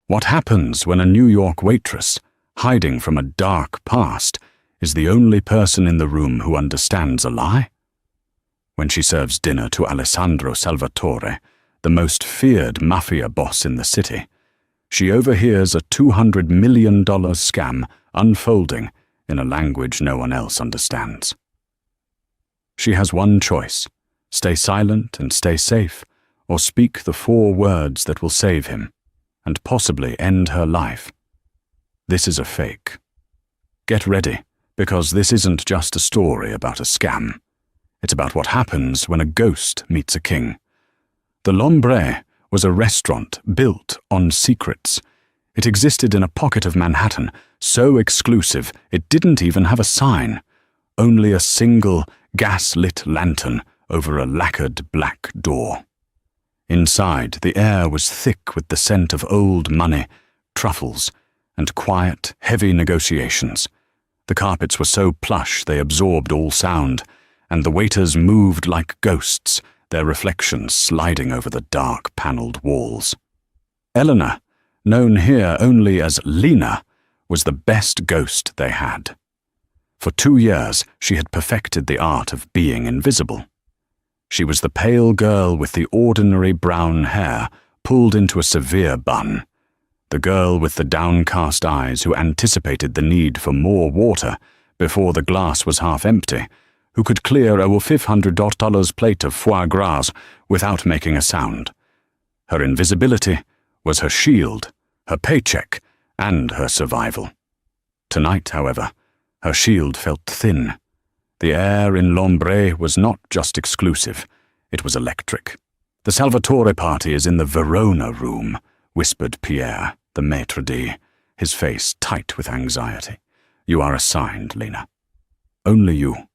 What happens when a New York waitress, hiding from a dark past, is the only person in the room who understands a lie? When she serves dinner to Alessandro Salvatore, the most feared Mafia boss in the city, she overhears a $200 million scam unfolding in a language no one else understands. She has one choice: stay silent and stay safe, or speak the 4 words that will save him, and possibly end her life. This is a fake. Get ready, because this isn't just a story about a scam. It's about what happens when a ghost meets a king. The L'Ombre was a restaurant built on secrets. It existed in a pocket of Manhattan, so exclusive it didn't even have a sign, only a single gas-lit lantern over a lacquered black door. Inside, the air was thick with the scent of old money, truffles, and quiet, heavy negotiations. The carpets were so plush they absorbed all sound, and the waiters moved like ghosts, their reflections sliding over the dark panelled walls. Eleanor, known here only as Lena, was the best ghost they had. For 2 years, she had perfected the art of being invisible. She was the pale girl with the ordinary brown hair pulled into a severe bun, the girl with the downcast eyes who anticipated the need for more water before the glass was half empty, who could clear a $500 plate of foie gras without making a sound. Her invisibility was her shield, her paycheck, and her survival. Tonight, however, her shield felt thin. The air in L'Ombre was not just exclusive, it was electric. "The Salvatore party is in the Verona room," whispered Pierre, the maitre d', his face tight with anxiety. "You are assigned, Lena. Only you."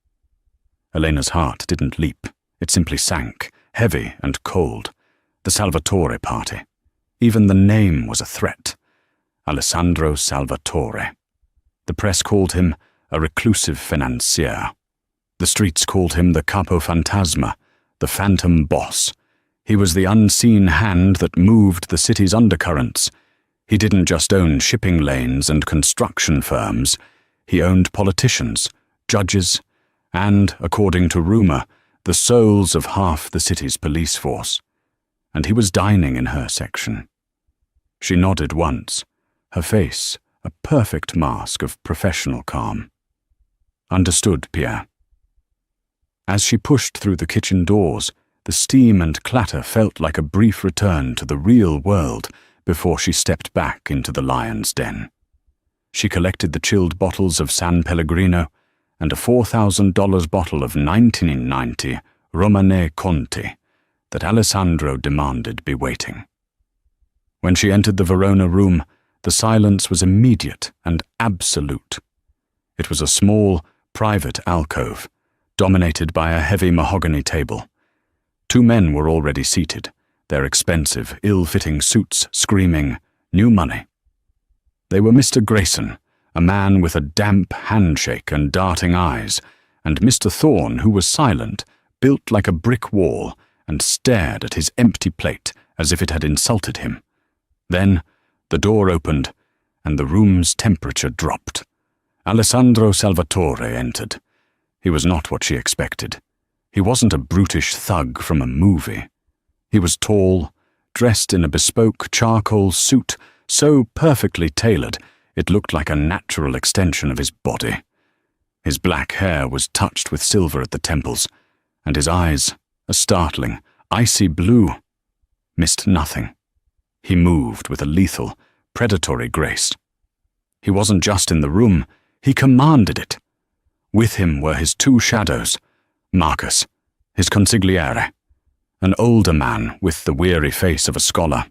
Elena's heart didn't leap. It simply sank, heavy and cold. The Salvatore party. Even the name was a threat. Alessandro Salvatore. The press called him a reclusive financier. The streets called him the Capo Fantasma, the phantom boss. He was the unseen hand that moved the city's undercurrents. He didn't just own shipping lanes and construction firms. He owned politicians, judges, and, according to rumor, the souls of half the city's police force. And he was dining in her section. She nodded once, her face a perfect mask of professional calm. "Understood, Pierre." As she pushed through the kitchen doors, the steam and clatter felt like a brief return to the real world before she stepped back into the lion's den. She collected the chilled bottles of San Pellegrino and a $4,000 bottle of 1990 Romanée Conti that Alessandro demanded be waiting. When she entered the Verona room, the silence was immediate and absolute. It was a small, private alcove, dominated by a heavy mahogany table. 2 men were already seated, their expensive, ill-fitting suits screaming, "New money." They were Mr. Grayson, a man with a damp handshake and darting eyes, and Mr. Thorne, who was silent, built like a brick wall, and stared at his empty plate as if it had insulted him. Then the door opened, and the room's temperature dropped. Alessandro Salvatore entered. He was not what she expected. He wasn't a brutish thug from a movie. He was tall, dressed in a bespoke charcoal suit so perfectly tailored it looked like a natural extension of his body. His black hair was touched with silver at the temples, and his eyes, a startling, icy blue, missed nothing. He moved with a lethal, predatory grace. He wasn't just in the room, he commanded it. With him were his 2 shadows, Marcus, his consigliere, an older man with the weary face of a scholar,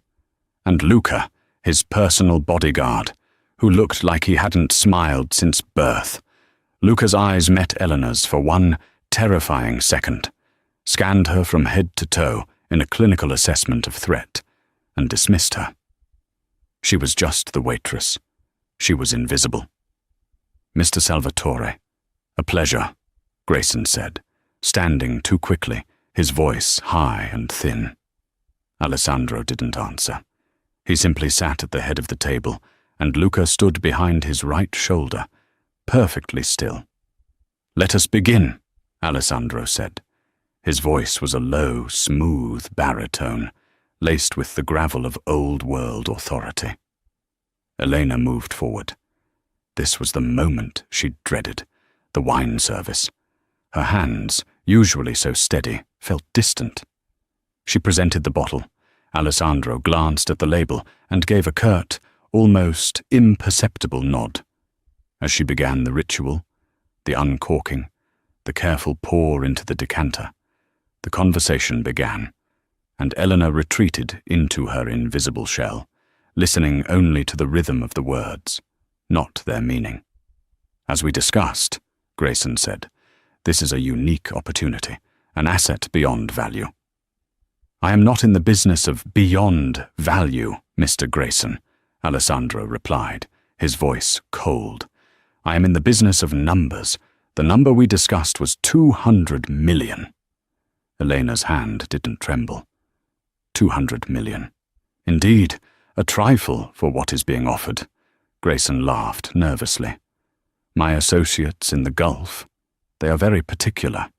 and Luca, his personal bodyguard, who looked like he hadn't smiled since birth. Luca's eyes met Eleanor's for one terrifying second, scanned her from head to toe in a clinical assessment of threat, and dismissed her. She was just the waitress. She was invisible. "Mr. Salvatore, a pleasure," Grayson said, standing too quickly, his voice high and thin. Alessandro didn't answer. He simply sat at the head of the table, and Luca stood behind his right shoulder, perfectly still. "Let us begin," Alessandro said. His voice was a low, smooth baritone, laced with the gravel of old-world authority. Elena moved forward. This was the moment she'd dreaded, the wine service. Her hands, usually so steady, felt distant. She presented the bottle. Alessandro glanced at the label and gave a curt, almost imperceptible nod. As she began the ritual, the uncorking, the careful pour into the decanter, the conversation began, and Eleanor retreated into her invisible shell, listening only to the rhythm of the words, not their meaning. "As we discussed," Grayson said, "this is a unique opportunity, an asset beyond value." "I am not in the business of beyond value, Mr. Grayson," Alessandro replied, his voice cold. "I am in the business of numbers. The number we discussed was 200 million. Elena's hand didn't tremble. 200 million. Indeed, a trifle for what is being offered. Grayson laughed nervously. "My associates in the Gulf, they are very particular.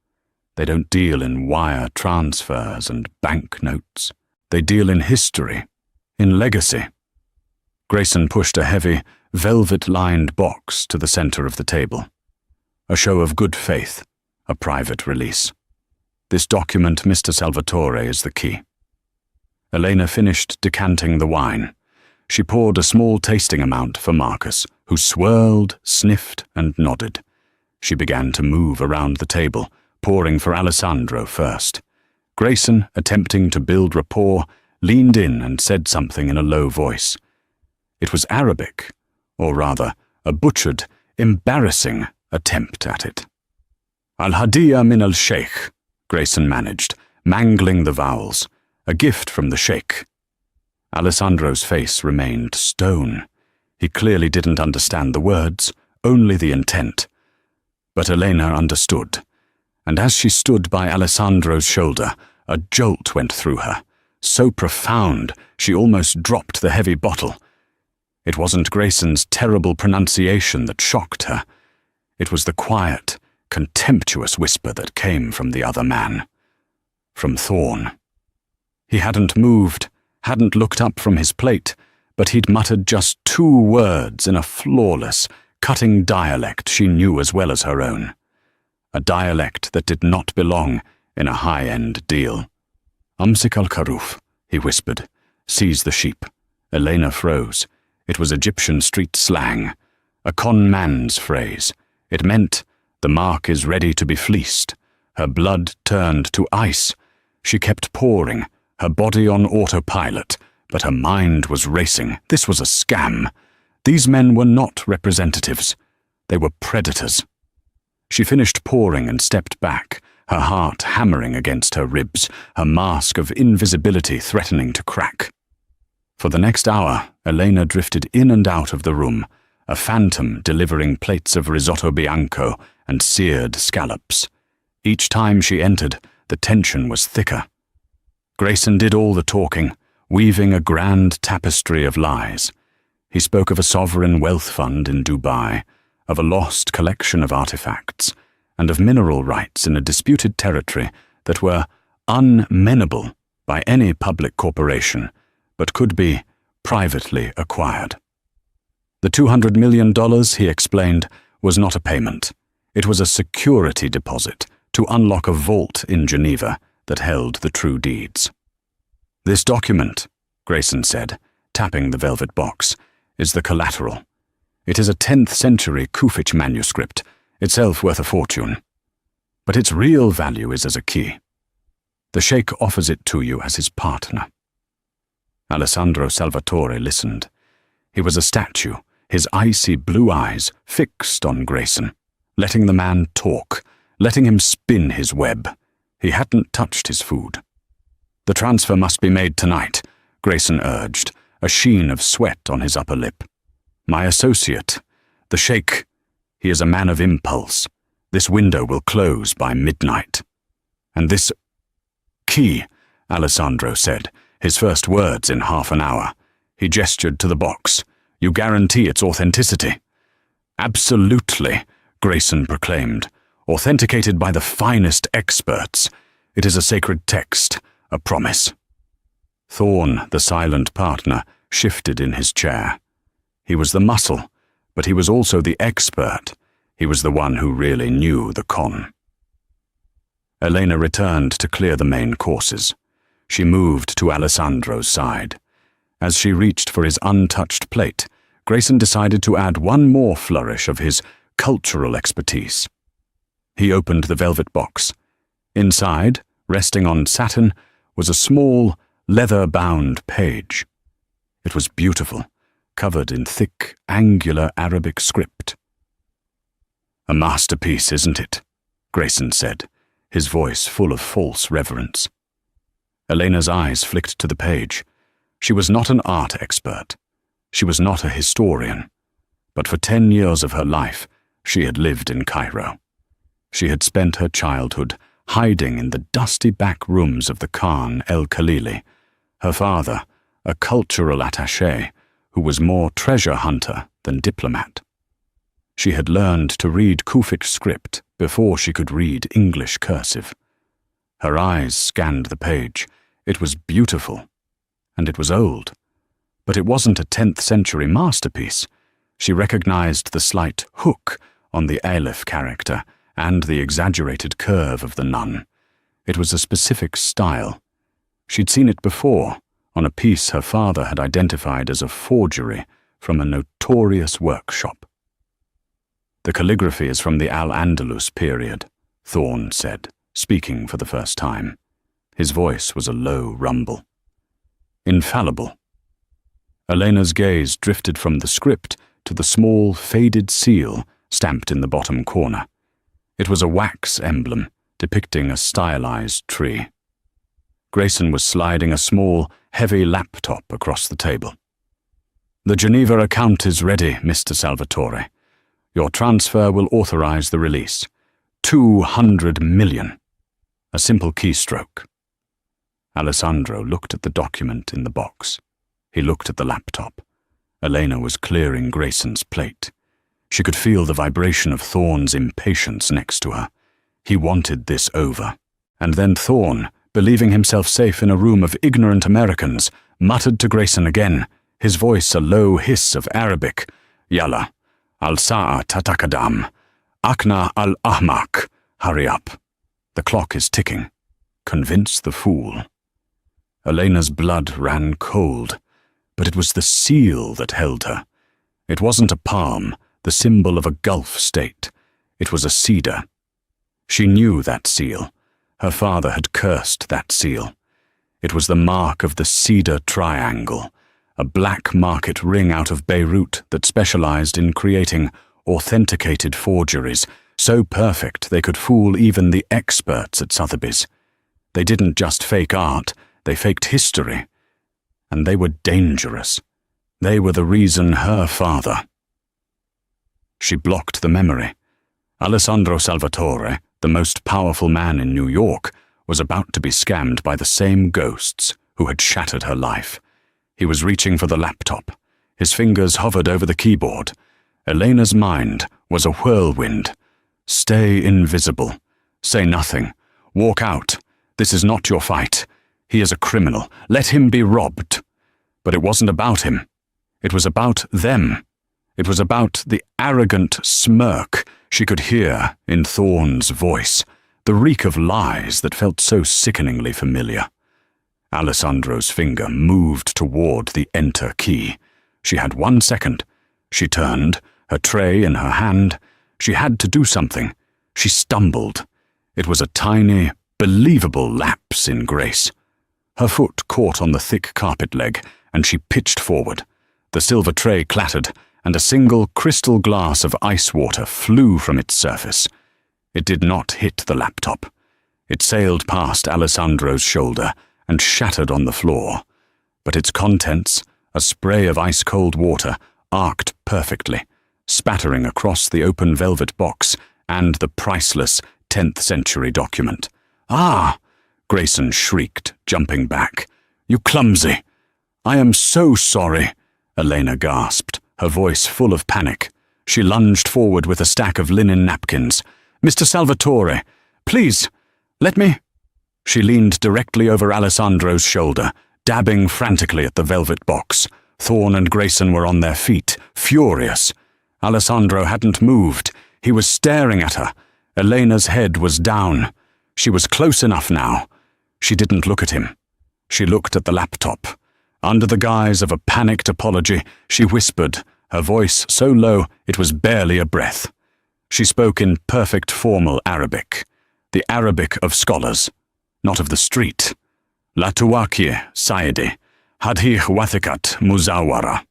They don't deal in wire transfers and banknotes. They deal in history, in legacy." Grayson pushed a heavy, velvet-lined box to the center of the table. A show of good faith, a private release. "This document, Mr. Salvatore, is the key." Elena finished decanting the wine. She poured a small tasting amount for Marcus, who swirled, sniffed, and nodded. She began to move around the table, pouring for Alessandro first. Grayson, attempting to build rapport, leaned in and said something in a low voice. It was Arabic, or rather, a butchered, embarrassing attempt at it. "Al-Hadiya min al-Sheikh," Grayson managed, mangling the vowels. "A gift from the Sheikh." Alessandro's face remained stone. He clearly didn't understand the words, only the intent. But Elena understood, and as she stood by Alessandro's shoulder, a jolt went through her, so profound she almost dropped the heavy bottle. It wasn't Grayson's terrible pronunciation that shocked her. It was the quiet, contemptuous whisper that came from the other man. From Thorne. He hadn't moved, hadn't looked up from his plate, but he'd muttered just 2 words in a flawless, cutting dialect she knew as well as her own. A dialect that did not belong in a high-end deal. "Amsik al-Karuf," he whispered. "Seize the sheep." Elena froze. It was Egyptian street slang, a con man's phrase. It meant, the mark is ready to be fleeced. Her blood turned to ice. She kept pouring, her body on autopilot, but her mind was racing. This was a scam. These men were not representatives. They were predators. She finished pouring and stepped back, her heart hammering against her ribs, her mask of invisibility threatening to crack. For the next hour, Elena drifted in and out of the room, a phantom delivering plates of risotto bianco and seared scallops. Each time she entered, the tension was thicker. Grayson did all the talking, weaving a grand tapestry of lies. He spoke of a sovereign wealth fund in Dubai, of a lost collection of artifacts, and of mineral rights in a disputed territory that were unmenable by any public corporation, but could be privately acquired. The $200 million, he explained, was not a payment. It was a security deposit to unlock a vault in Geneva that held the true deeds. "This document," Grayson said, tapping the velvet box, "is the collateral. It is a 10th century Kufic manuscript, itself worth a fortune. But its real value is as a key. The Sheikh offers it to you as his partner." Alessandro Salvatore listened. He was a statue, his icy blue eyes fixed on Grayson, letting the man talk, letting him spin his web. He hadn't touched his food. "The transfer must be made tonight," Grayson urged, a sheen of sweat on his upper lip. "My associate, the Sheikh, he is a man of impulse. This window will close by midnight." "And this key," Alessandro said, his first words in half an hour. He gestured to the box. "You guarantee its authenticity?" "Absolutely," Grayson proclaimed. "Authenticated by the finest experts. It is a sacred text, a promise." Thorne, the silent partner, shifted in his chair. He was the muscle, but he was also the expert. He was the one who really knew the con. Elena returned to clear the main courses. She moved to Alessandro's side. As she reached for his untouched plate, Grayson decided to add one more flourish of his cultural expertise. He opened the velvet box. Inside, resting on satin, was a small, leather-bound page. It was beautiful, covered in thick, angular Arabic script. "A masterpiece, isn't it?" Grayson said, his voice full of false reverence. Elena's eyes flicked to the page. She was not an art expert. She was not a historian. But for 10 years of her life, she had lived in Cairo. She had spent her childhood hiding in the dusty back rooms of the Khan El Khalili, her father, a cultural attaché who was more treasure hunter than diplomat. She had learned to read Kufic script before she could read English cursive. Her eyes scanned the page. It was beautiful, and it was old. But it wasn't a 10th century masterpiece. She recognized the slight hook on the Aleph character and the exaggerated curve of the nun. It was a specific style. She'd seen it before, on a piece her father had identified as a forgery from a notorious workshop. "The calligraphy is from the Al-Andalus period," Thorne said, speaking for the first time. His voice was a low rumble. "Infallible." Elena's gaze drifted from the script to the small, faded seal stamped in the bottom corner. It was a wax emblem depicting a stylized tree. Grayson was sliding a small, heavy laptop across the table. "The Geneva account is ready, Mr. Salvatore. Your transfer will authorize the release. 200 million. A simple keystroke." Alessandro looked at the document in the box. He looked at the laptop. Elena was clearing Grayson's plate. She could feel the vibration of Thorne's impatience next to her. He wanted this over. And then Thorne, believing himself safe in a room of ignorant Americans, muttered to Grayson again, his voice a low hiss of Arabic, "Yalla, al-sa'a tatakadam, akna al-ahmak, hurry up. The clock is ticking. Convince the fool." Elena's blood ran cold, but it was the seal that held her. It wasn't a palm, the symbol of a Gulf state. It was a cedar. She knew that seal. Her father had cursed that seal. It was the mark of the Cedar Triangle, a black market ring out of Beirut that specialized in creating authenticated forgeries, so perfect they could fool even the experts at Sotheby's. They didn't just fake art, they faked history. And they were dangerous. They were the reason her father... She blocked the memory. Alessandro Salvatore, the most powerful man in New York, was about to be scammed by the same ghosts who had shattered her life. He was reaching for the laptop. His fingers hovered over the keyboard. Elena's mind was a whirlwind. Stay invisible. Say nothing. Walk out. This is not your fight. He is a criminal. Let him be robbed. But it wasn't about him. It was about them. It was about the arrogant smirk she could hear in Thorne's voice, the reek of lies that felt so sickeningly familiar. Alessandro's finger moved toward the enter key. She had 1 second. She turned, her tray in her hand. She had to do something. She stumbled. It was a tiny, believable lapse in grace. Her foot caught on the thick carpet leg, and she pitched forward. The silver tray clattered, and a single crystal glass of ice water flew from its surface. It did not hit the laptop. It sailed past Alessandro's shoulder and shattered on the floor. But its contents, a spray of ice-cold water, arced perfectly, spattering across the open velvet box and the priceless 10th century document. "Ah!" Grayson shrieked, jumping back. "You clumsy! I am so sorry, Elena gasped, her voice full of panic. She lunged forward with a stack of linen napkins. Mr. Salvatore, please, let me... She leaned directly over Alessandro's shoulder, dabbing frantically at the velvet box. Thorne and Grayson were on their feet, furious. Alessandro hadn't moved. He was staring at her. Elena's head was down. She was close enough now. She didn't look at him. She looked at the laptop. Under the guise of a panicked apology, she whispered, her voice so low it was barely a breath. She spoke in perfect formal Arabic, the Arabic of scholars, not of the street. La tuwakie, Saidi, hadhi wathikat muzawara.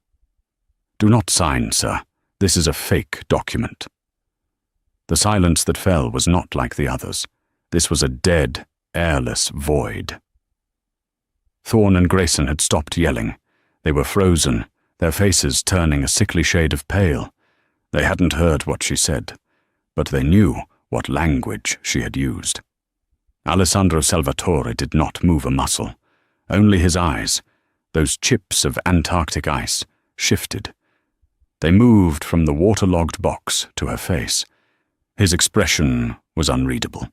Do not sign, sir. This is a fake document. The silence that fell was not like the others. This was a dead, airless void. Thorne and Grayson had stopped yelling. They were frozen, their faces turning a sickly shade of pale. They hadn't heard what she said, but they knew what language she had used. Alessandro Salvatore did not move a muscle. Only his eyes, those chips of Antarctic ice, shifted. They moved from the waterlogged box to her face. His expression was unreadable.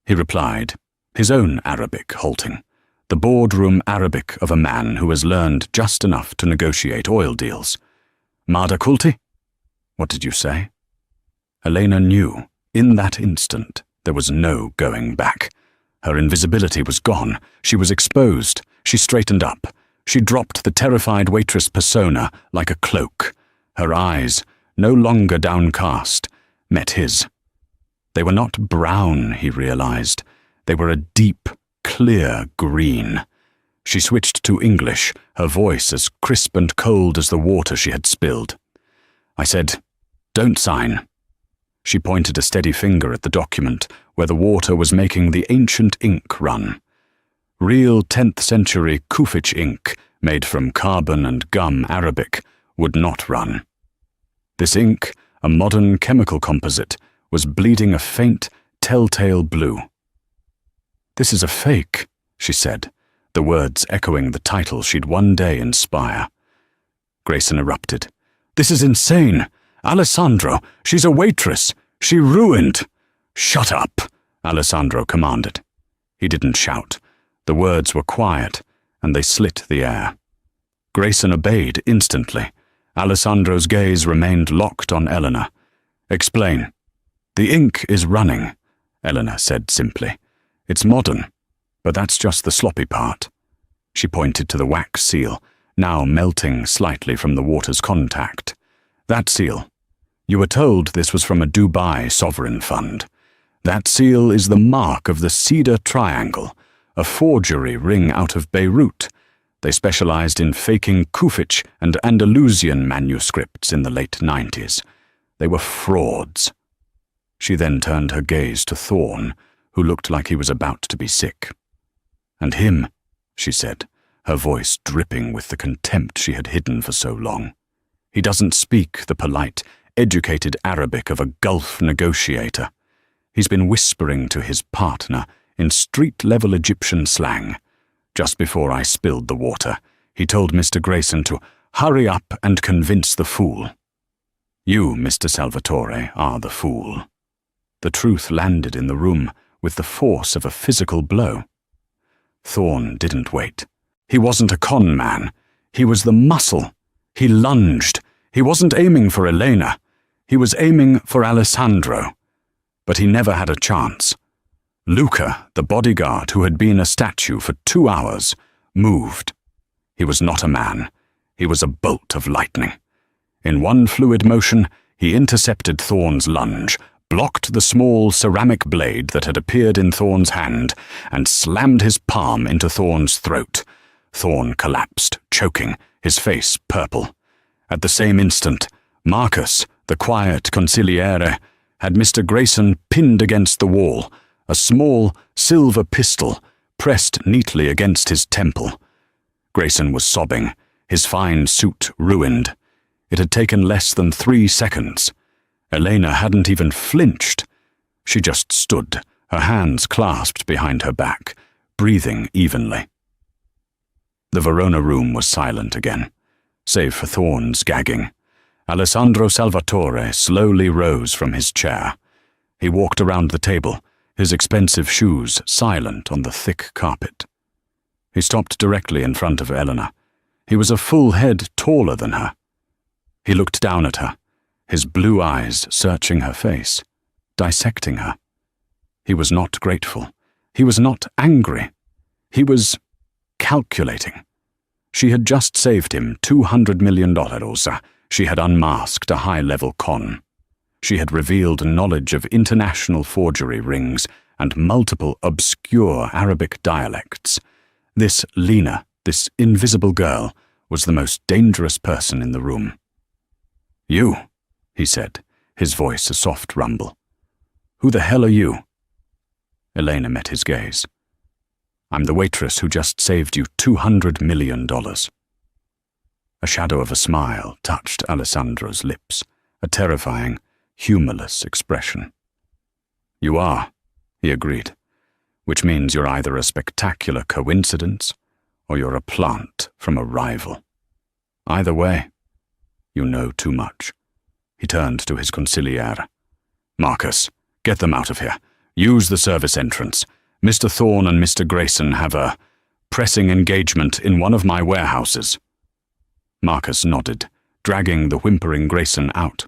He replied, his own Arabic halting, the boardroom Arabic of a man who has learned just enough to negotiate oil deals. Mada kulti? What did you say? Elena knew, in that instant, there was no going back. Her invisibility was gone. She was exposed. She straightened up. She dropped the terrified waitress persona like a cloak. Her eyes, no longer downcast, met his. They were not brown, he realized. They were a deep, clear green. She switched to English, her voice as crisp and cold as the water she had spilled. I said, "Don't sign." She pointed a steady finger at the document where the water was making the ancient ink run. Real 10th century Kufich ink, made from carbon and gum Arabic, would not run. This ink, a modern chemical composite, was bleeding a faint, telltale blue. "This is a fake," she said, the words echoing the title she'd one day inspire. Grayson erupted. "This is insane! Alessandro, she's a waitress! She ruined—" "Shut up!" Alessandro commanded. He didn't shout. The words were quiet, and they slit the air. Grayson obeyed instantly. Alessandro's gaze remained locked on Eleanor. "Explain." "The ink is running," Eleanor said simply. "It's modern, but that's just the sloppy part." She pointed to the wax seal, now melting slightly from the water's contact. "That seal. You were told this was from a Dubai sovereign fund. That seal is the mark of the Cedar Triangle, a forgery ring out of Beirut. They specialized in faking Kufich and Andalusian manuscripts in the late 90s. They were frauds." She then turned her gaze to Thorne, who looked like he was about to be sick. "And him," she said, her voice dripping with the contempt she had hidden for so long. "He doesn't speak the polite, educated Arabic of a Gulf negotiator. He's been whispering to his partner in street-level Egyptian slang. Just before I spilled the water, he told Mr. Grayson to hurry up and convince the fool. You, Mr. Salvatore, are the fool." The truth landed in the room with the force of a physical blow. Thorne didn't wait. He wasn't a con man. He was the muscle. He lunged. He wasn't aiming for Elena. He was aiming for Alessandro. But he never had a chance. Luca, the bodyguard who had been a statue for 2 hours, moved. He was not a man. He was a bolt of lightning. In one fluid motion, he intercepted Thorne's lunge, blocked the small ceramic blade that had appeared in Thorne's hand, and slammed his palm into Thorne's throat. Thorne collapsed, choking, his face purple. At the same instant, Marcus, the quiet consigliere, had Mr. Grayson pinned against the wall, a small silver pistol pressed neatly against his temple. Grayson was sobbing, his fine suit ruined. It had taken less than 3 seconds. Elena hadn't even flinched. She just stood, her hands clasped behind her back, breathing evenly. The Verona room was silent again, save for Thorne's gagging. Alessandro Salvatore slowly rose from his chair. He walked around the table, his expensive shoes silent on the thick carpet. He stopped directly in front of Elena. He was a full head taller than her. He looked down at her, his blue eyes searching her face, dissecting her. He was not grateful. He was not angry. He was calculating. She had just saved him $200 million. She had unmasked a high-level con. She had revealed knowledge of international forgery rings and multiple obscure Arabic dialects. This Lena, this invisible girl, was the most dangerous person in the room. "You," he said, his voice a soft rumble. "Who the hell are you?" Elena met his gaze. "I'm the waitress who just saved you $200 million. A shadow of a smile touched Alessandro's lips, a terrifying, humorless expression. "You are," he agreed, "which means you're either a spectacular coincidence or you're a plant from a rival. Either way, you know too much." He turned to his consigliere. "Marcus, get them out of here. Use the service entrance. Mr. Thorne and Mr. Grayson have a pressing engagement in one of my warehouses." Marcus nodded, dragging the whimpering Grayson out.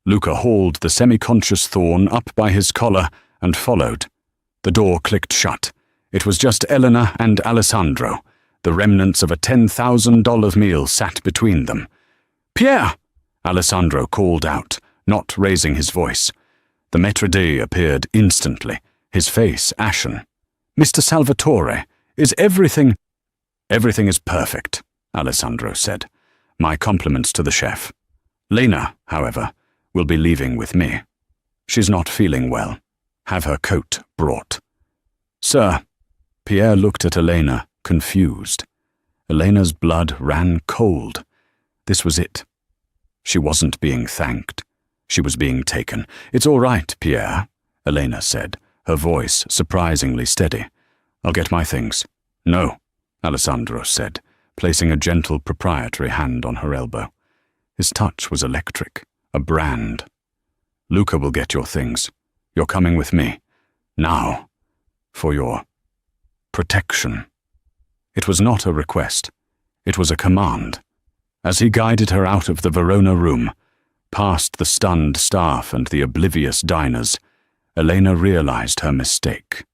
Luca hauled the semi-conscious Thorne up by his collar and followed. The door clicked shut. It was just Elena and Alessandro. The remnants of a $10,000 meal sat between them. "Pierre!" Alessandro called out, not raising his voice. The maître d' appeared instantly, his face ashen. "Mr. Salvatore, is everything—" "Everything is perfect," Alessandro said. "My compliments to the chef. Lena, however, will be leaving with me. She's not feeling well. Have her coat brought." "Sir." Pierre looked at Elena, confused. Elena's blood ran cold. This was it. She wasn't being thanked. She was being taken. "It's all right, Pierre," Elena said, her voice surprisingly steady. "I'll get my things." "No," Alessandro said, placing a gentle proprietary hand on her elbow. His touch was electric, a brand. "Luca will get your things. You're coming with me. Now. For your protection." It was not a request. It was a command. As he guided her out of the Verona room, past the stunned staff and the oblivious diners, Elena realized her mistake.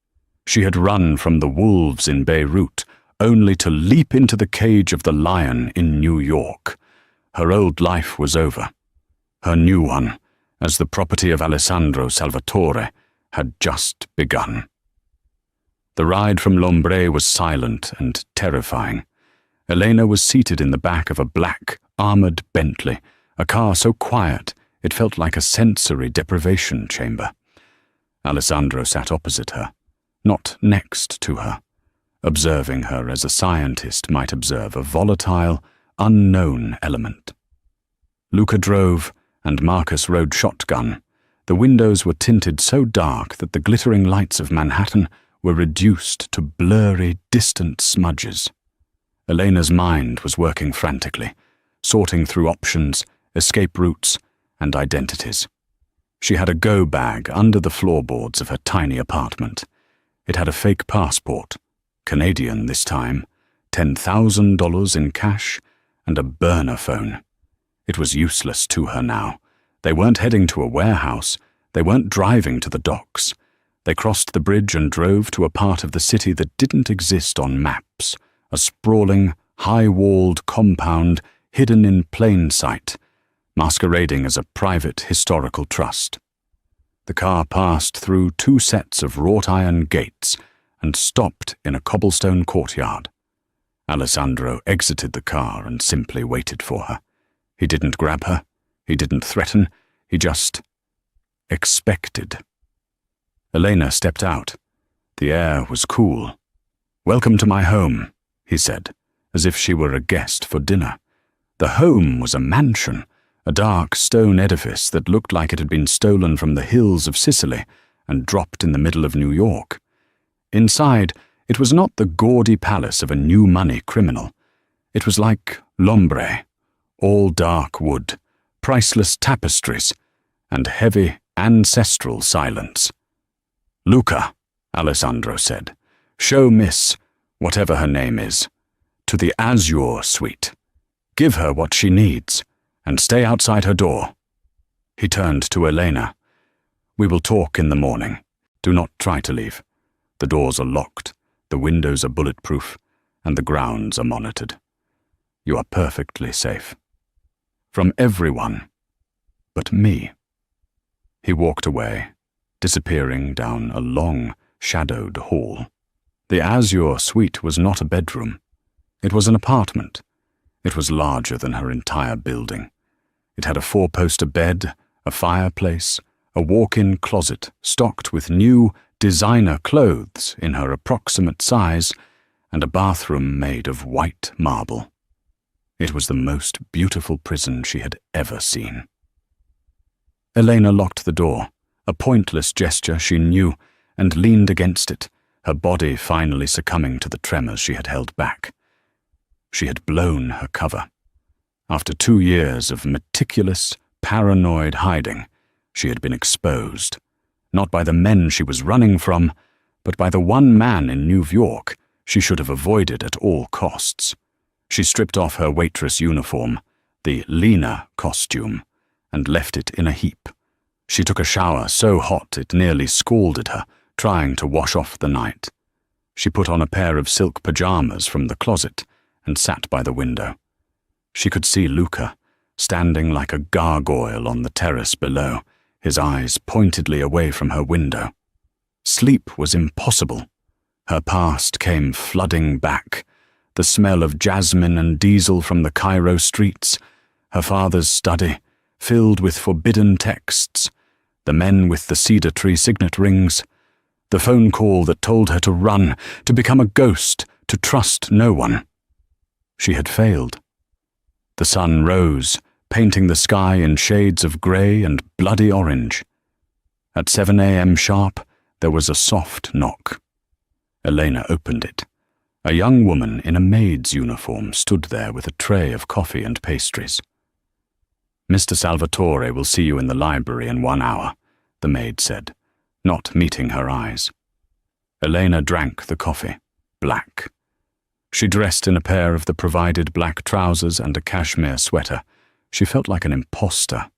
She had run from the wolves in Beirut, only to leap into the cage of the lion in New York. Her old life was over. Her new one, as the property of Alessandro Salvatore, had just begun. The ride from Lombre was silent and terrifying. Elena was seated in the back of a black, armored Bentley, a car so quiet it felt like a sensory deprivation chamber. Alessandro sat opposite her, not next to her, observing her as a scientist might observe a volatile, unknown element. Luca drove, and Marcus rode shotgun. The windows were tinted so dark that the glittering lights of Manhattan were reduced to blurry, distant smudges. Elena's mind was working frantically, sorting through options, escape routes, and identities. She had a go bag under the floorboards of her tiny apartment. It had a fake passport, Canadian this time, $10,000 in cash, and a burner phone. It was useless to her now. They weren't heading to a warehouse. They weren't driving to the docks. They crossed the bridge and drove to a part of the city that didn't exist on maps, a sprawling, high-walled compound hidden in plain sight, masquerading as a private historical trust. The car passed through 2 sets of wrought-iron gates and stopped in a cobblestone courtyard. Alessandro exited the car and simply waited for her. He didn't grab her. He didn't threaten. He just expected. Elena stepped out. The air was cool. "Welcome to my home," he said, as if she were a guest for dinner. The home was a mansion, a dark stone edifice that looked like it had been stolen from the hills of Sicily and dropped in the middle of New York. Inside, it was not the gaudy palace of a new-money criminal. It was like Lombre, all dark wood, priceless tapestries, and heavy ancestral silence. "Luca," Alessandro said, "show Miss, whatever her name is, to the Azure suite. Give her what she needs, and stay outside her door." He turned to Elena. "We will talk in the morning. Do not try to leave. The doors are locked, the windows are bulletproof, and the grounds are monitored. You are perfectly safe. From everyone but me." He walked away, disappearing down a long, shadowed hall. The Azure suite was not a bedroom. It was an apartment. It was larger than her entire building. It had a four-poster bed, a fireplace, a walk-in closet stocked with new designer clothes in her approximate size, and a bathroom made of white marble. It was the most beautiful prison she had ever seen. Elena locked the door, a pointless gesture she knew, and leaned against it, her body finally succumbing to the tremors she had held back. She had blown her cover. After 2 years of meticulous, paranoid hiding, she had been exposed, not by the men she was running from, but by the one man in New York she should have avoided at all costs. She stripped off her waitress uniform, the Lena costume, and left it in a heap. She took a shower so hot it nearly scalded her, trying to wash off the night. She put on a pair of silk pajamas from the closet and sat by the window. She could see Luca, standing like a gargoyle on the terrace below, his eyes pointedly away from her window. Sleep was impossible. Her past came flooding back, the smell of jasmine and diesel from the Cairo streets, her father's study, filled with forbidden texts, the men with the cedar tree signet rings, the phone call that told her to run, to become a ghost, to trust no one. She had failed. The sun rose, painting the sky in shades of grey and bloody orange. At 7 a.m. sharp, there was a soft knock. Elena opened it. A young woman in a maid's uniform stood there with a tray of coffee and pastries. "Mr. Salvatore will see you in the library in 1 hour," the maid said, not meeting her eyes. Elena drank the coffee, black. She dressed in a pair of the provided black trousers and a cashmere sweater. She felt like an imposter.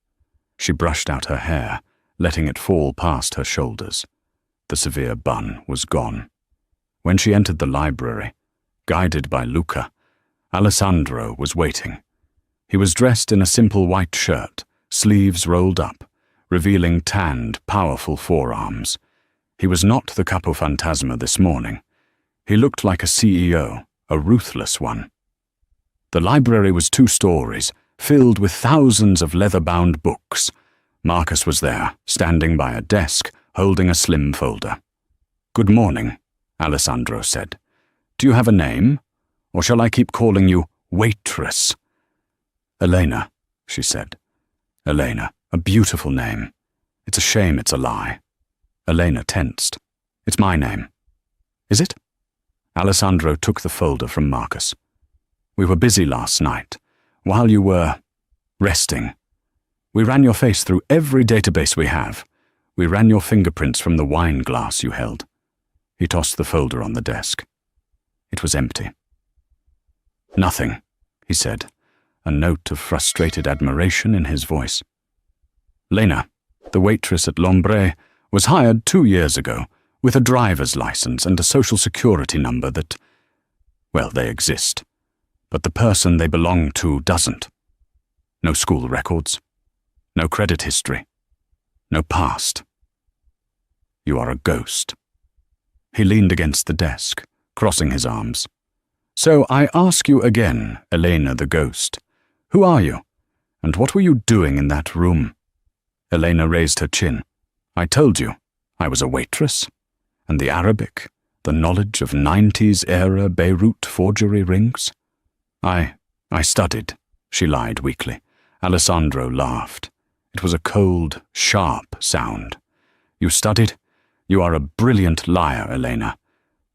She brushed out her hair, letting it fall past her shoulders. The severe bun was gone. When she entered the library, guided by Luca, Alessandro was waiting. He was dressed in a simple white shirt, sleeves rolled up, revealing tanned, powerful forearms. He was not the Capofantasma this morning. He looked like a CEO, a ruthless one. The library was 2 stories, filled with thousands of leather-bound books. Marcus was there, standing by a desk, holding a slim folder. "Good morning," Alessandro said. "Do you have a name? Or shall I keep calling you Waitress?" "Elena," she said. "Elena, a beautiful name. It's a shame it's a lie." Elena tensed. "It's my name." "Is it?" Alessandro took the folder from Marcus. "We were busy last night, while you were resting. We ran your face through every database we have. We ran your fingerprints from the wine glass you held." He tossed the folder on the desk. It was empty. "Nothing," he said, a note of frustrated admiration in his voice. "Lena, the waitress at Lombre, was hired 2 years ago with a driver's license and a social security number that, well, they exist, but the person they belong to doesn't. No school records, no credit history, no past. You are a ghost." He leaned against the desk, crossing his arms. "So I ask you again, Elena the ghost, who are you, and what were you doing in that room?" Elena raised her chin. "I told you, I was a waitress, and the Arabic, the knowledge of 90s-era Beirut forgery rings. I studied," she lied weakly. Alessandro laughed. It was a cold, sharp sound. "You studied? You are a brilliant liar, Elena,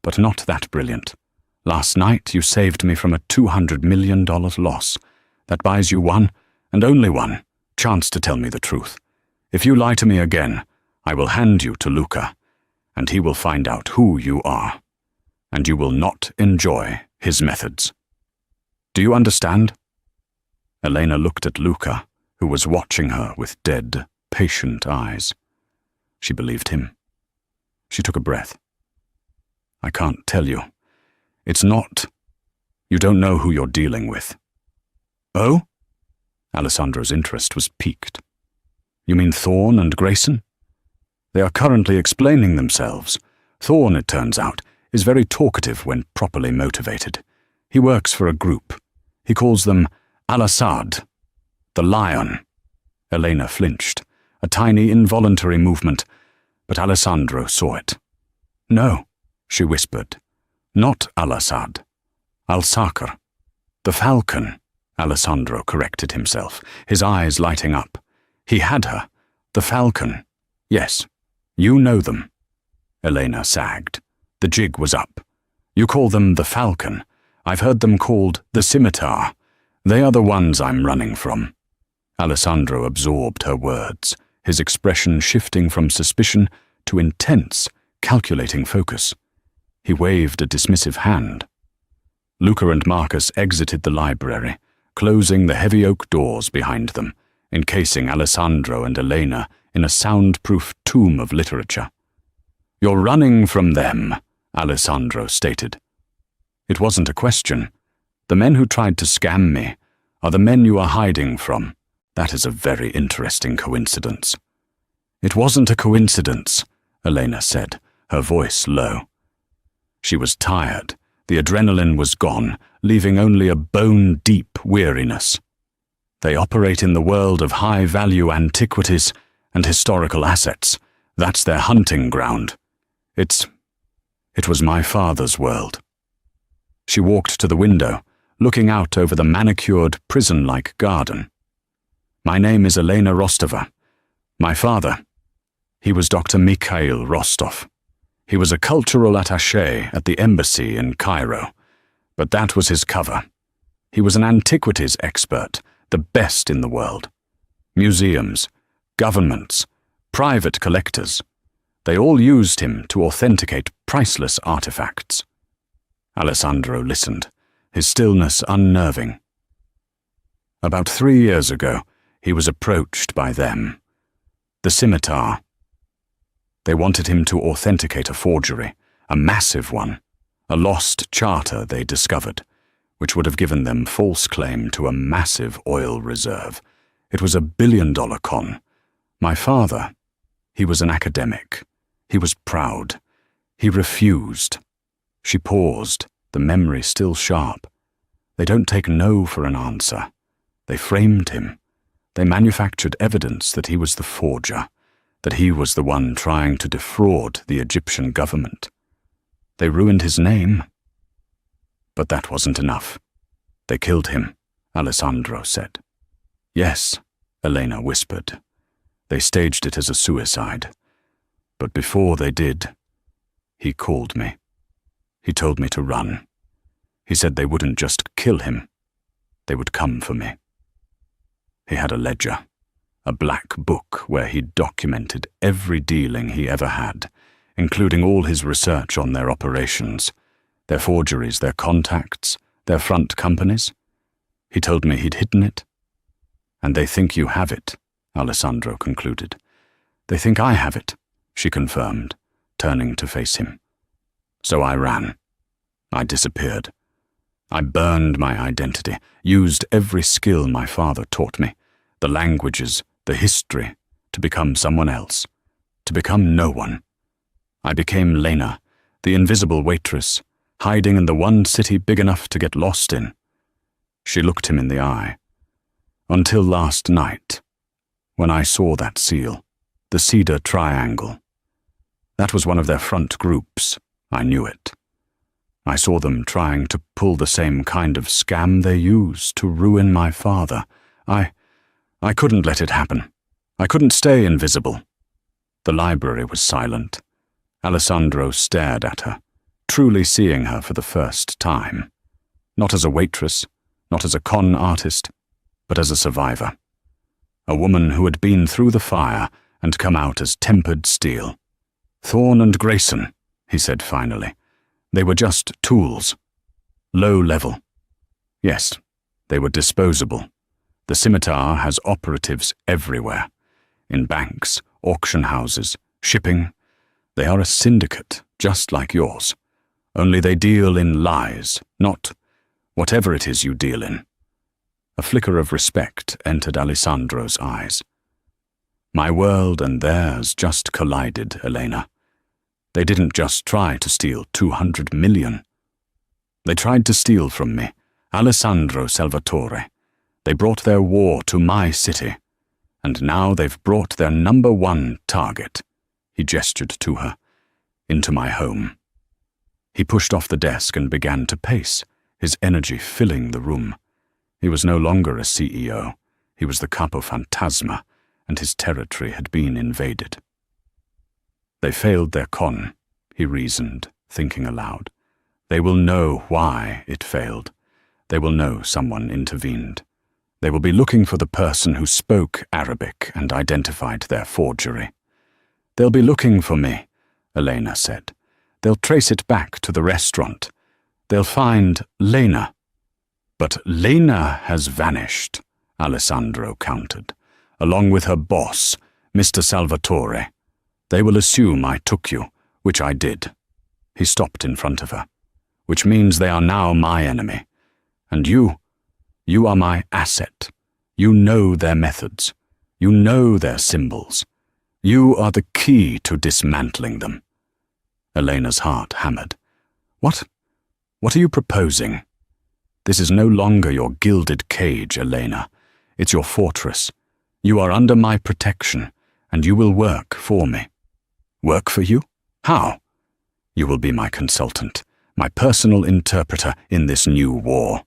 but not that brilliant. Last night you saved me from a $200 million loss. That buys you one, and only one, chance to tell me the truth. If you lie to me again, I will hand you to Luca, and he will find out who you are, and you will not enjoy his methods. Do you understand?" Elena looked at Luca, who was watching her with dead, patient eyes. She believed him. She took a breath. "I can't tell you. It's not. You don't know who you're dealing with." "Oh?" Alessandro's interest was piqued. "You mean Thorne and Grayson? They are currently explaining themselves. Thorne, it turns out, is very talkative when properly motivated. He works for a group. He calls them Al-Assad, the Lion." Elena flinched, a tiny involuntary movement, but Alessandro saw it. "No," she whispered. "Not Al-Assad. Al-Sakr. The Falcon," Alessandro corrected himself, his eyes lighting up. "He had her. The Falcon. Yes, you know them." Elena sagged. The jig was up. "You call them the Falcon. I've heard them called the Scimitar. They are the ones I'm running from." Alessandro absorbed her words, his expression shifting from suspicion to intense, calculating focus. He waved a dismissive hand. Luca and Marcus exited the library, closing the heavy oak doors behind them, encasing Alessandro and Elena in a soundproof tomb of literature. "You're running from them," Alessandro stated. "It wasn't a question. The men who tried to scam me are the men you are hiding from. That is a very interesting coincidence." "It wasn't a coincidence," Elena said, her voice low. She was tired. The adrenaline was gone, leaving only a bone-deep weariness. "They operate in the world of high-value antiquities and historical assets. That's their hunting ground. It was my father's world." She walked to the window, looking out over the manicured, prison-like garden. "My name is Elena Rostova. My father, he was Dr. Mikhail Rostov. He was a cultural attaché at the embassy in Cairo, but that was his cover. He was an antiquities expert, the best in the world. Museums, governments, private collectors, they all used him to authenticate priceless artifacts." Alessandro listened, his stillness unnerving. "About 3 years ago, he was approached by them. The Scimitar. They wanted him to authenticate a forgery, a massive one, a lost charter they discovered, which would have given them false claim to a massive oil reserve. It was $1 billion con. My father, he was an academic. He was proud. He refused." She paused, the memory still sharp. "They don't take no for an answer. They framed him. They manufactured evidence that he was the forger, that he was the one trying to defraud the Egyptian government. They ruined his name. But that wasn't enough. They killed him," Alessandro said. "Yes," Elena whispered. "They staged it as a suicide. But before they did, he called me. He told me to run. He said they wouldn't just kill him. They would come for me. He had a ledger, a black book where he documented every dealing he ever had, including all his research on their operations, their forgeries, their contacts, their front companies. He told me he'd hidden it. And they think you have it," Alessandro concluded. "They think I have it," she confirmed, turning to face him. "So I ran. I disappeared. I burned my identity, used every skill my father taught me, the languages, the history, to become someone else, to become no one. I became Lena, the invisible waitress, hiding in the one city big enough to get lost in." She looked him in the eye. "Until last night, when I saw that seal, the Cedar Triangle. That was one of their front groups. I knew it. I saw them trying to pull the same kind of scam they use to ruin my father. I couldn't let it happen. I couldn't stay invisible." The library was silent. Alessandro stared at her, truly seeing her for the first time. Not as a waitress, not as a con artist, but as a survivor. A woman who had been through the fire and come out as tempered steel. "Thorne and Grayson," he said finally. "They were just tools. Low level. Yes, they were disposable. The scimitar has operatives everywhere. In banks, auction houses, shipping. They are a syndicate, just like yours. Only they deal in lies, not whatever it is you deal in." A flicker of respect entered Alessandro's eyes. "My world and theirs just collided, Elena. They didn't just try to steal 200 million. They tried to steal from me, Alessandro Salvatore. They brought their war to my city, and now they've brought their number one target," he gestured to her, "into my home." He pushed off the desk and began to pace, his energy filling the room. He was no longer a CEO. He was the Capo Fantasma, and his territory had been invaded. "They failed their con," he reasoned, thinking aloud. "They will know why it failed. They will know someone intervened. They will be looking for the person who spoke Arabic and identified their forgery." "They'll be looking for me," Elena said. "They'll trace it back to the restaurant. They'll find Lena." "But Lena has vanished," Alessandro countered, "along with her boss, Mr. Salvatore. They will assume I took you, which I did." He stopped in front of her. "Which means they are now my enemy. And you are my asset. You know their methods. You know their symbols. You are the key to dismantling them." Elena's heart hammered. What are you proposing?" "This is no longer your gilded cage, Elena. It's your fortress. You are under my protection, and you will work for me." "Work for you? How?" "You will be my consultant, my personal interpreter in this new war.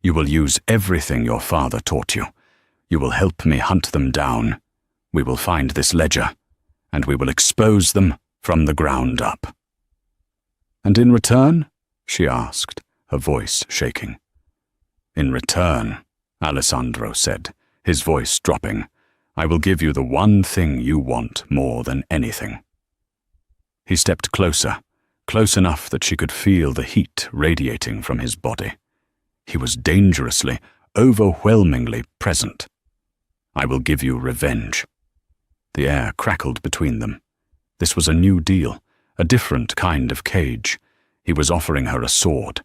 You will use everything your father taught you. You will help me hunt them down. We will find this ledger, and we will expose them from the ground up." "And in return?" she asked, her voice shaking. "In return," Alessandro said, his voice dropping, "I will give you the one thing you want more than anything." He stepped closer, close enough that she could feel the heat radiating from his body. He was dangerously, overwhelmingly present. "I will give you revenge." The air crackled between them. This was a new deal, a different kind of cage. He was offering her a sword.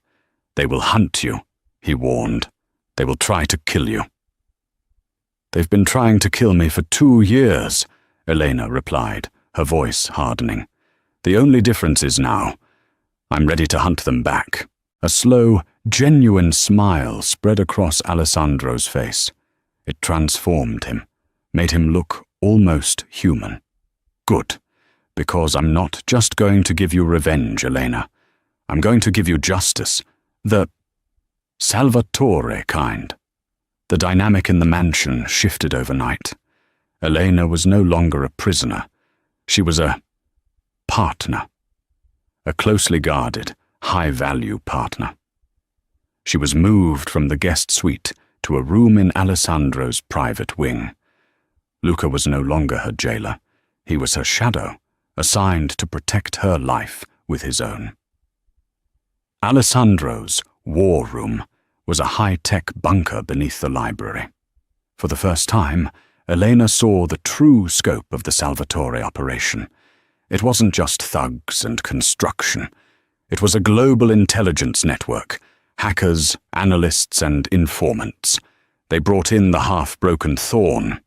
"They will hunt you," he warned. "They will try to kill you." "They've been trying to kill me for 2 years," Elena replied, her voice hardening. "The only difference is now. I'm ready to hunt them back." A slow, genuine smile spread across Alessandro's face. It transformed him, made him look almost human. "Good, because I'm not just going to give you revenge, Elena. I'm going to give you justice, the Salvatore kind." The dynamic in the mansion shifted overnight. Elena was no longer a prisoner. She was a partner. A closely guarded, high-value partner. She was moved from the guest suite to a room in Alessandro's private wing. Luca was no longer her jailer. He was her shadow, assigned to protect her life with his own. Alessandro's war room was a high-tech bunker beneath the library. For the first time, Elena saw the true scope of the Salvatore operation. It wasn't just thugs and construction. It was a global intelligence network, hackers, analysts, and informants. They brought in the half-broken Thorne.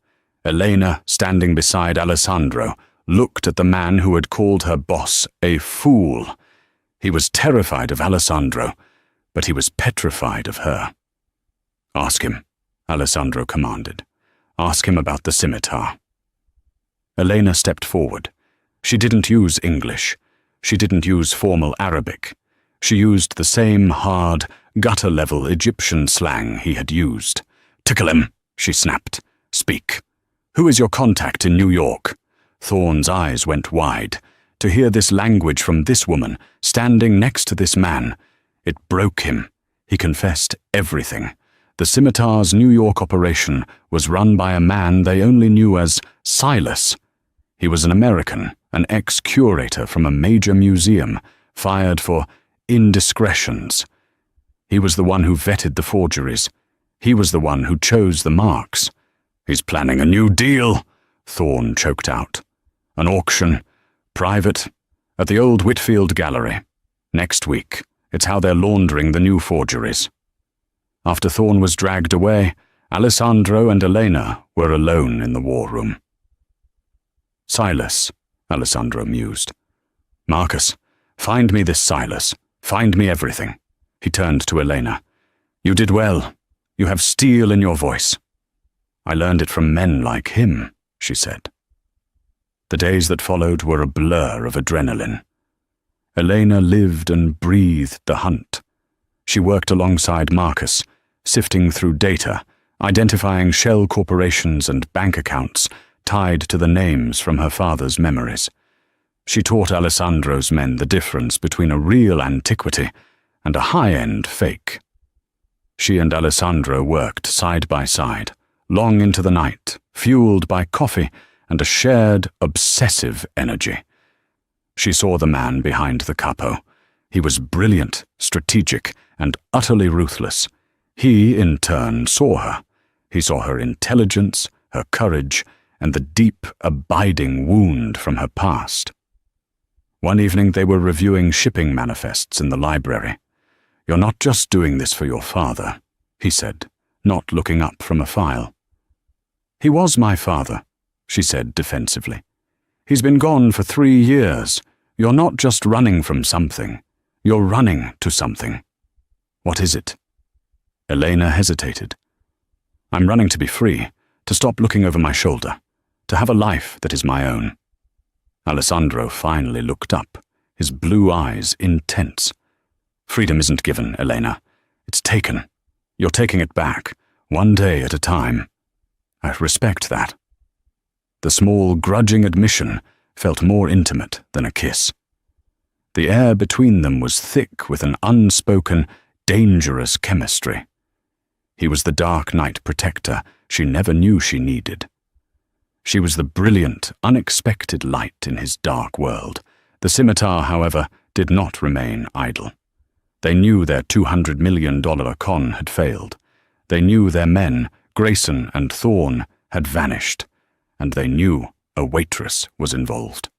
Elena, standing beside Alessandro, looked at the man who had called her boss a fool. He was terrified of Alessandro, but he was petrified of her. "Ask him," Alessandro commanded. "Ask him about the scimitar." Elena stepped forward. She didn't use English. She didn't use formal Arabic. She used the same hard, gutter-level Egyptian slang he had used. "Tickle him," she snapped. "Speak. Who is your contact in New York?" Thorne's eyes went wide. To hear this language from this woman, standing next to this man, it broke him. He confessed everything. The Scimitar's New York operation was run by a man they only knew as Silas. He was an American, an ex-curator from a major museum, fired for indiscretions. He was the one who vetted the forgeries. He was the one who chose the marks. "He's planning a new deal," Thorne choked out. "An auction, private, at the old Whitfield Gallery. Next week. It's how they're laundering the new forgeries." After Thorne was dragged away, Alessandro and Elena were alone in the war room. "Silas," Alessandro mused. "Marcus, find me this Silas. Find me everything." He turned to Elena. "You did well. You have steel in your voice." "I learned it from men like him," she said. The days that followed were a blur of adrenaline. Elena lived and breathed the hunt. She worked alongside Marcus, sifting through data, identifying shell corporations and bank accounts tied to the names from her father's memories. She taught Alessandro's men the difference between a real antiquity and a high-end fake. She and Alessandro worked side by side, long into the night, fueled by coffee and a shared, obsessive energy. She saw the man behind the capo. He was brilliant, strategic, and utterly ruthless. He, in turn, saw her. He saw her intelligence, her courage, and the deep, abiding wound from her past. One evening they were reviewing shipping manifests in the library. "You're not just doing this for your father," he said, not looking up from a file. "He was my father," she said defensively. "He's been gone for 3 years. You're not just running from something. You're running to something." "What is it?" Elena hesitated. "I'm running to be free, to stop looking over my shoulder, to have a life that is my own." Alessandro finally looked up, his blue eyes intense. "Freedom isn't given, Elena. It's taken. You're taking it back, one day at a time. I respect that." The small, grudging admission felt more intimate than a kiss. The air between them was thick with an unspoken, dangerous chemistry. He was the dark night protector she never knew she needed. She was the brilliant, unexpected light in his dark world. The Scimitar, however, did not remain idle. They knew their $200 million con had failed. They knew their men, Grayson and Thorne, had vanished. And they knew a waitress was involved.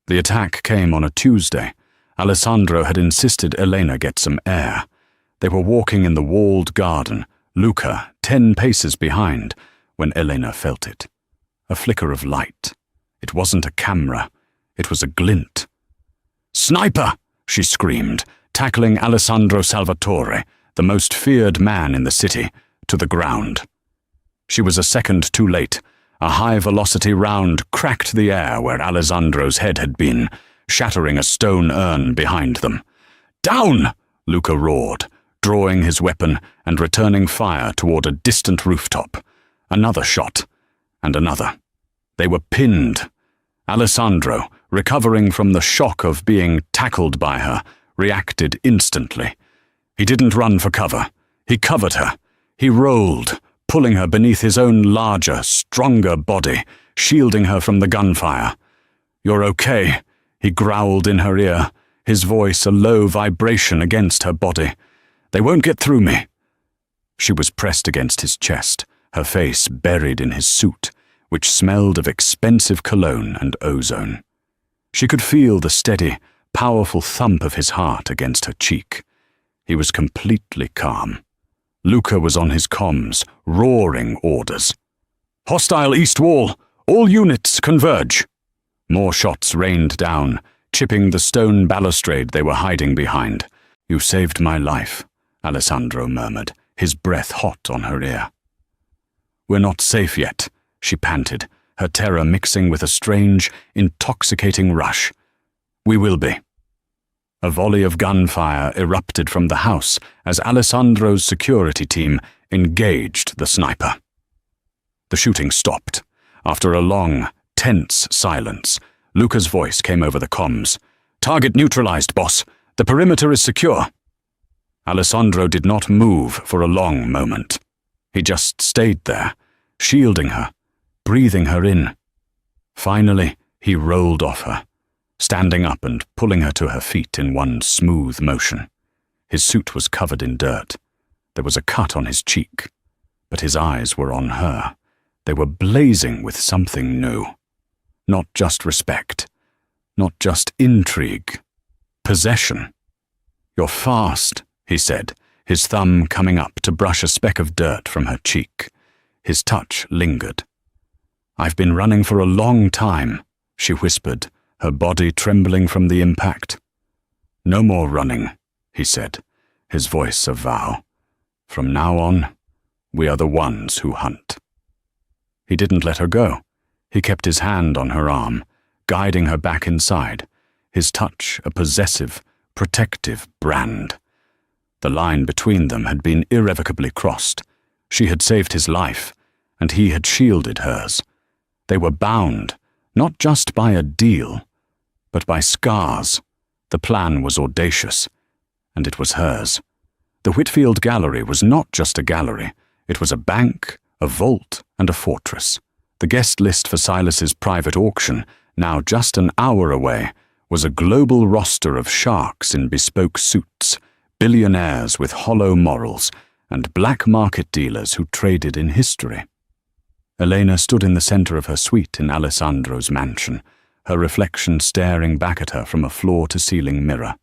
The attack came on a Tuesday. Alessandro had insisted Elena get some air. They were walking in the walled garden, Luca 10 paces behind, when Elena felt it. A flicker of light. It wasn't a camera. It was a glint. "Sniper!" she screamed, tackling Alessandro Salvatore, the most feared man in the city, to the ground. She was a second too late. A high-velocity round cracked the air where Alessandro's head had been, shattering a stone urn behind them. "Down!" Luca roared, drawing his weapon and returning fire toward a distant rooftop. Another shot, and another. They were pinned. Alessandro, recovering from the shock of being tackled by her, reacted instantly. He didn't run for cover. He covered her. He rolled, pulling her beneath his own larger, stronger body, shielding her from the gunfire. "You're okay," he growled in her ear, his voice a low vibration against her body. "They won't get through me." She was pressed against his chest, her face buried in his suit, which smelled of expensive cologne and ozone. She could feel the steady, powerful thump of his heart against her cheek. He was completely calm. Luca was on his comms, roaring orders. "Hostile east wall! All units converge!" More shots rained down, chipping the stone balustrade they were hiding behind. "You saved my life," Alessandro murmured, his breath hot on her ear. "We're not safe yet," she panted, her terror mixing with a strange, intoxicating rush. "We will be." A volley of gunfire erupted from the house as Alessandro's security team engaged the sniper. The shooting stopped. After a long, tense silence, Luca's voice came over the comms. "Target neutralized, boss. The perimeter is secure." Alessandro did not move for a long moment. He just stayed there, shielding her, breathing her in. Finally, he rolled off her, standing up and pulling her to her feet in one smooth motion. His suit was covered in dirt. There was a cut on his cheek, but his eyes were on her. They were blazing with something new. Not just respect, not just intrigue, possession. "You're fast," he said, his thumb coming up to brush a speck of dirt from her cheek. His touch lingered. "I've been running for a long time," she whispered, her body trembling from the impact. "No more running," he said, his voice a vow. "From now on, we are the ones who hunt." He didn't let her go. He kept his hand on her arm, guiding her back inside, his touch a possessive, protective brand. The line between them had been irrevocably crossed. She had saved his life, and he had shielded hers. They were bound, not just by a deal, but by scars. The plan was audacious, and it was hers. The Whitfield Gallery was not just a gallery. It was a bank, a vault, and a fortress. The guest list for Silas's private auction, now just an hour away, was a global roster of sharks in bespoke suits, billionaires with hollow morals, and black market dealers who traded in history. Elena stood in the center of her suite in Alessandro's mansion, her reflection staring back at her from a floor-to-ceiling mirror.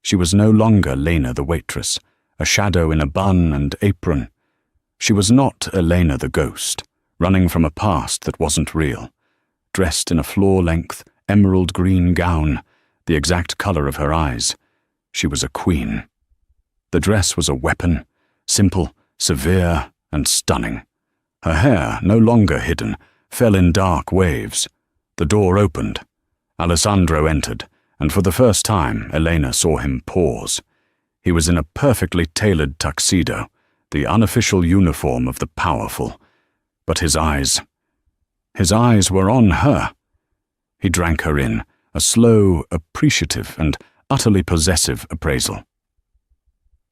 She was no longer Lena the waitress, a shadow in a bun and apron. She was not Elena the ghost, running from a past that wasn't real. Dressed in a floor-length, emerald green gown, the exact color of her eyes, she was a queen. The dress was a weapon, simple, severe, and stunning. Her hair, no longer hidden, fell in dark waves. The door opened. Alessandro entered, and for the first time, Elena saw him pause. He was in a perfectly tailored tuxedo, the unofficial uniform of the powerful. But his eyes were on her. He drank her in, a slow, appreciative, and utterly possessive appraisal.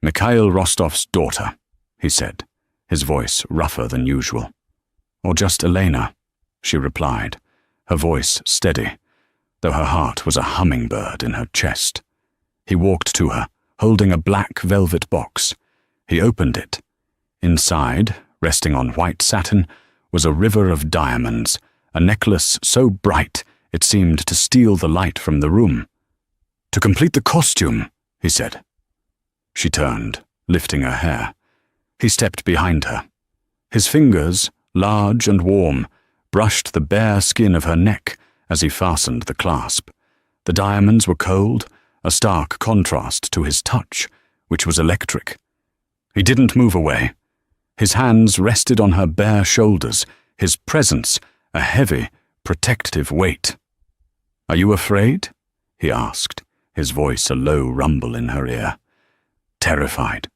"Mikhail Rostov's daughter," he said, his voice rougher than usual. "Or just Elena," she replied, her voice steady, though her heart was a hummingbird in her chest. He walked to her, holding a black velvet box. He opened it. Inside, resting on white satin, was a river of diamonds, a necklace so bright it seemed to steal the light from the room. "To complete the costume," he said. She turned, lifting her hair. He stepped behind her. His fingers, large and warm, brushed the bare skin of her neck as he fastened the clasp. The diamonds were cold, a stark contrast to his touch, which was electric. He didn't move away. His hands rested on her bare shoulders, his presence a heavy, protective weight. "Are you afraid?" he asked, his voice a low rumble in her ear. "Terrified,"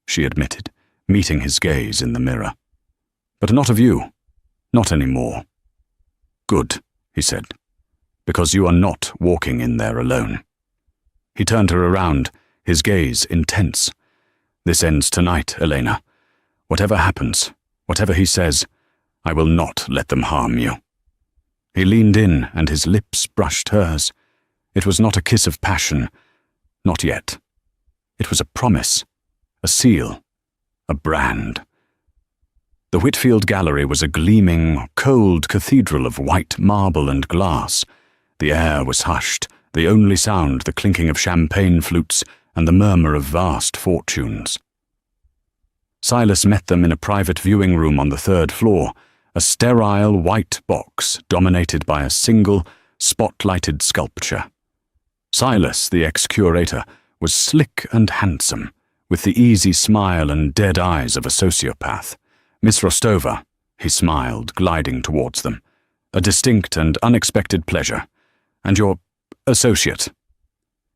she admitted, meeting his gaze in the mirror. "But not of you. Not anymore." "Good," he said, "because you are not walking in there alone." He turned her around, his gaze intense. "This ends tonight, Elena. Whatever happens, whatever he says, I will not let them harm you." He leaned in, and his lips brushed hers. It was not a kiss of passion, not yet. It was a promise, a seal, a brand. The Whitfield Gallery was a gleaming, cold cathedral of white marble and glass. The air was hushed, the only sound the clinking of champagne flutes and the murmur of vast fortunes. Silas met them in a private viewing room on the 3rd floor, a sterile white box dominated by a single, spotlighted sculpture. Silas, the ex-curator, was slick and handsome, with the easy smile and dead eyes of a sociopath. "Miss Rostova," he smiled, gliding towards them. "A distinct and unexpected pleasure. And your associate."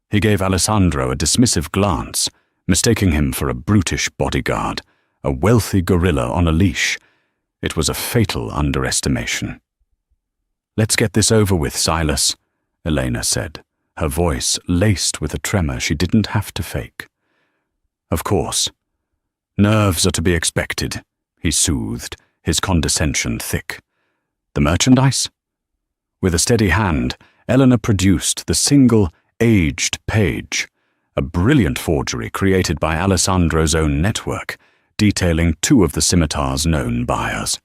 He gave Alessandro a dismissive glance, mistaking him for a brutish bodyguard, a wealthy gorilla on a leash. It was a fatal underestimation. "Let's get this over with, Silas," Elena said, her voice laced with a tremor she didn't have to fake. Of course. Nerves are to be expected, he soothed, his condescension thick. The merchandise? With a steady hand, Eleanor produced the single, aged page, a brilliant forgery created by Alessandro's own network, detailing 2 of the scimitar's known buyers.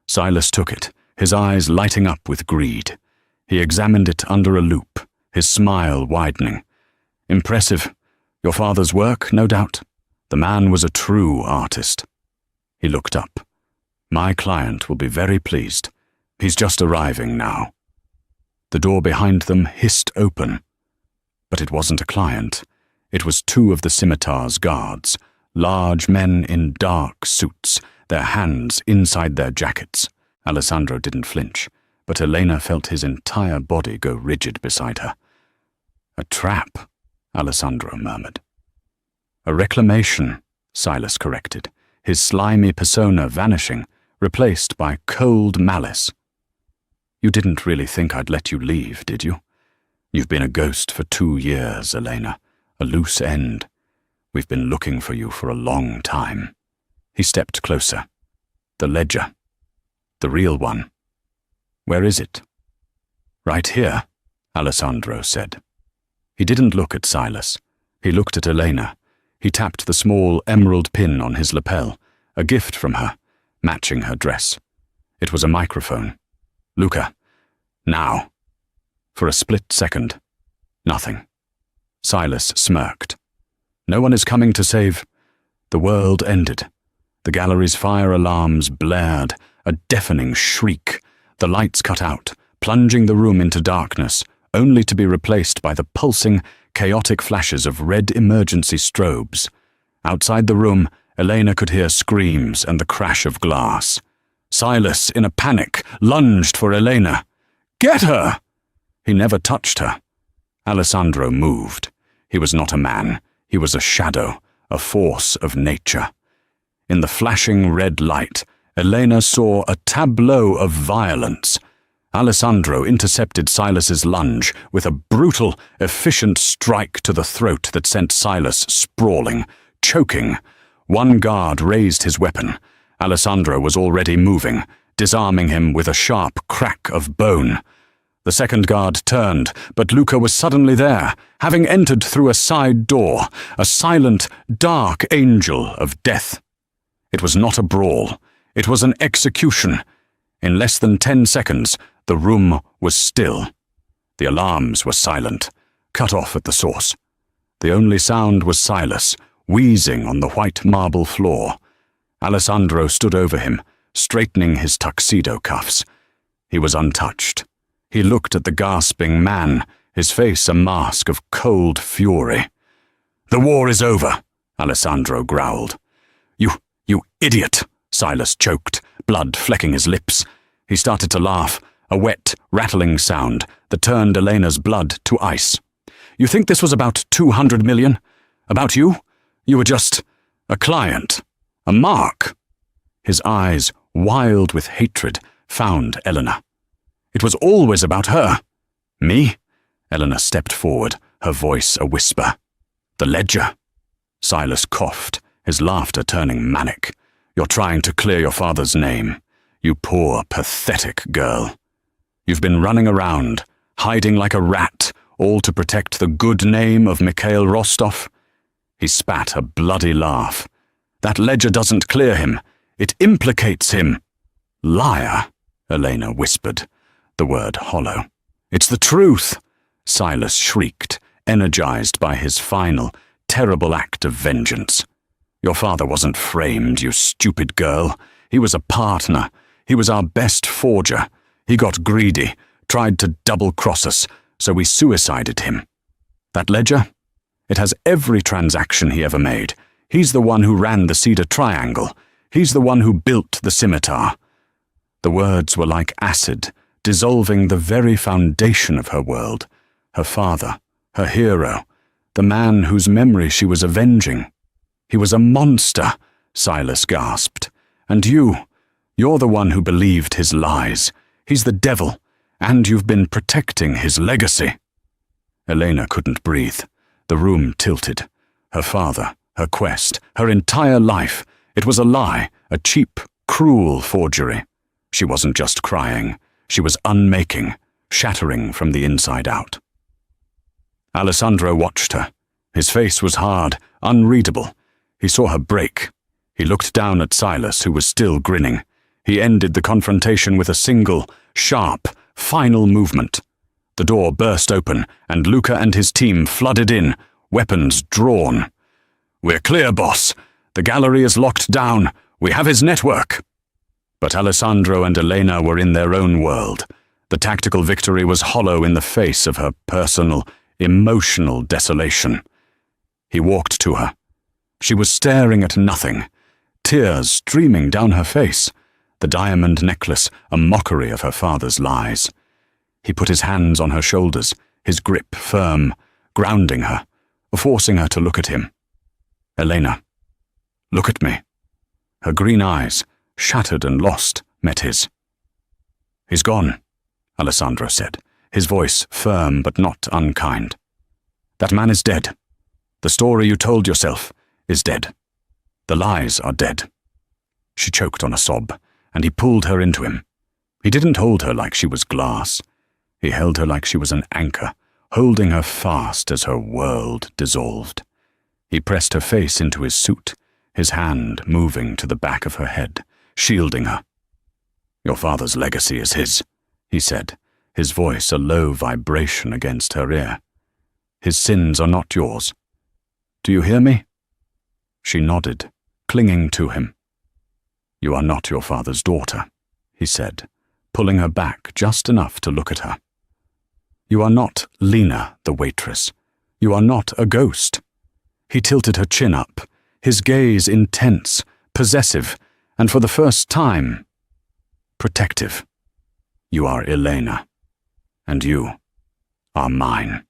Silas took it, his eyes lighting up with greed. He examined it under a loupe, his smile widening. Impressive. Your father's work, no doubt. The man was a true artist. He looked up. My client will be very pleased. He's just arriving now. The door behind them hissed open. But it wasn't a client. It was 2 of the scimitar's guards, large men in dark suits, their hands inside their jackets. Alessandro didn't flinch, but Elena felt his entire body go rigid beside her. A trap, Alessandro murmured. A reclamation, Silas corrected, his slimy persona vanishing, replaced by cold malice. You didn't really think I'd let you leave, did you? You've been a ghost for 2 years, Elena, a loose end. We've been looking for you for a long time. He stepped closer. The ledger. The real one. Where is it? Right here, Alessandro said. He didn't look at Silas. He looked at Elena. He tapped the small emerald pin on his lapel, a gift from her, matching her dress. It was a microphone. Luca. Now. For a split second. Nothing. Silas smirked. No one is coming to save. The world ended. The gallery's fire alarms blared, a deafening shriek. The lights cut out, plunging the room into darkness, only to be replaced by the pulsing, chaotic flashes of red emergency strobes. Outside the room, Elena could hear screams and the crash of glass. Silas, in a panic, lunged for Elena. Get her! He never touched her. Alessandro moved. He was not a man. He was a shadow, a force of nature. In the flashing red light, Elena saw a tableau of violence. Alessandro intercepted Silas's lunge with a brutal, efficient strike to the throat that sent Silas sprawling, choking. One guard raised his weapon. Alessandro was already moving, disarming him with a sharp crack of bone. The second guard turned, but Luca was suddenly there, having entered through a side door, a silent, dark angel of death. It was not a brawl. It was an execution. In less than 10 seconds, the room was still. The alarms were silent, cut off at the source. The only sound was Silas, wheezing on the white marble floor. Alessandro stood over him, straightening his tuxedo cuffs. He was untouched. He looked at the gasping man, his face a mask of cold fury. "The war is over," Alessandro growled. You idiot," Silas choked, blood flecking his lips. He started to laugh, a wet, rattling sound that turned Elena's blood to ice. "You think this was about 200 million? About you? You were just a client, a mark." His eyes, wild with hatred, found Elena. "It was always about her." "Me?" Elena stepped forward, her voice a whisper. "The ledger." Silas coughed, his laughter turning manic. "You're trying to clear your father's name. You poor, pathetic girl. You've been running around, hiding like a rat, all to protect the good name of Mikhail Rostov." He spat a bloody laugh. "That ledger doesn't clear him. It implicates him." "Liar," Elena whispered, the word hollow. "It's the truth," Silas shrieked, energized by his final, terrible act of vengeance. "Your father wasn't framed, you stupid girl. He was a partner. He was our best forger. He got greedy, tried to double-cross us, so we suicided him. That ledger? It has every transaction he ever made. He's the one who ran the Cedar Triangle. He's the one who built the scimitar." The words were like acid, dissolving the very foundation of her world. Her father, her hero, the man whose memory she was avenging. "He was a monster," Silas gasped. "And you're the one who believed his lies. He's the devil, and you've been protecting his legacy." Elena couldn't breathe. The room tilted. Her father, her quest, her entire life. It was a lie, a cheap, cruel forgery. She wasn't just crying. She was unmaking, shattering from the inside out. Alessandro watched her. His face was hard, unreadable. He saw her break. He looked down at Silas, who was still grinning. He ended the confrontation with a single, sharp, final movement. The door burst open, and Luca and his team flooded in, weapons drawn. "We're clear, boss. The gallery is locked down. We have his network." But Alessandro and Elena were in their own world. The tactical victory was hollow in the face of her personal, emotional desolation. He walked to her. She was staring at nothing, tears streaming down her face, the diamond necklace a mockery of her father's lies. He put his hands on her shoulders, his grip firm, grounding her, forcing her to look at him. "Elena, look at me." Her green eyes, shattered and lost, met his. "He's gone," Alessandro said, his voice firm but not unkind. "That man is dead. The story you told yourself is dead. The lies are dead." She choked on a sob, and he pulled her into him. He didn't hold her like she was glass. He held her like she was an anchor, holding her fast as her world dissolved. He pressed her face into his suit, his hand moving to the back of her head, shielding her. "Your father's legacy is his," he said, his voice a low vibration against her ear. "His sins are not yours. Do you hear me?" She nodded, clinging to him. "You are not your father's daughter," he said, pulling her back just enough to look at her. "You are not Lena, the waitress. You are not a ghost." He tilted her chin up, his gaze intense, possessive, and for the first time, protective. "You are Elena, and you are mine."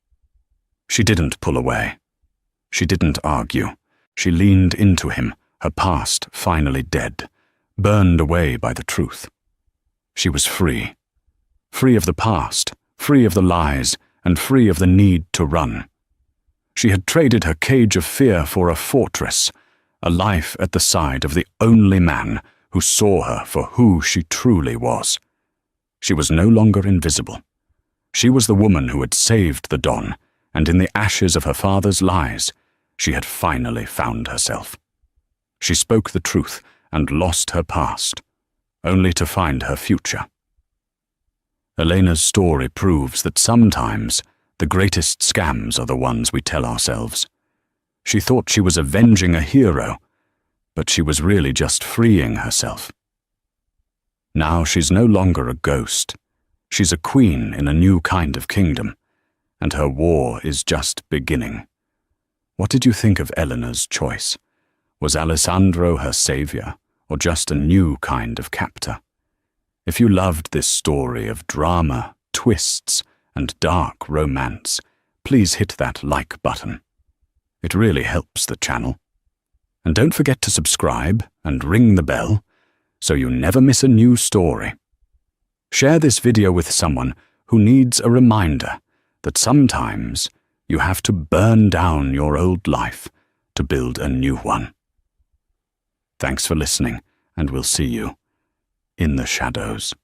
She didn't pull away. She didn't argue. She leaned into him, her past finally dead, burned away by the truth. She was free. Free of the past, free of the lies, and free of the need to run. She had traded her cage of fear for a fortress, a life at the side of the only man who saw her for who she truly was. She was no longer invisible. She was the woman who had saved the Don, and in the ashes of her father's lies, she had finally found herself. She spoke the truth and lost her past, only to find her future. Elena's story proves that sometimes the greatest scams are the ones we tell ourselves. She thought she was avenging a hero, but she was really just freeing herself. Now she's no longer a ghost. She's a queen in a new kind of kingdom, and her war is just beginning. What did you think of Elena's choice? Was Alessandro her savior, or just a new kind of captor? If you loved this story of drama, twists, and dark romance, please hit that like button. It really helps the channel. And don't forget to subscribe and ring the bell so you never miss a new story. Share this video with someone who needs a reminder that sometimes you have to burn down your old life to build a new one. Thanks for listening, and we'll see you in the shadows.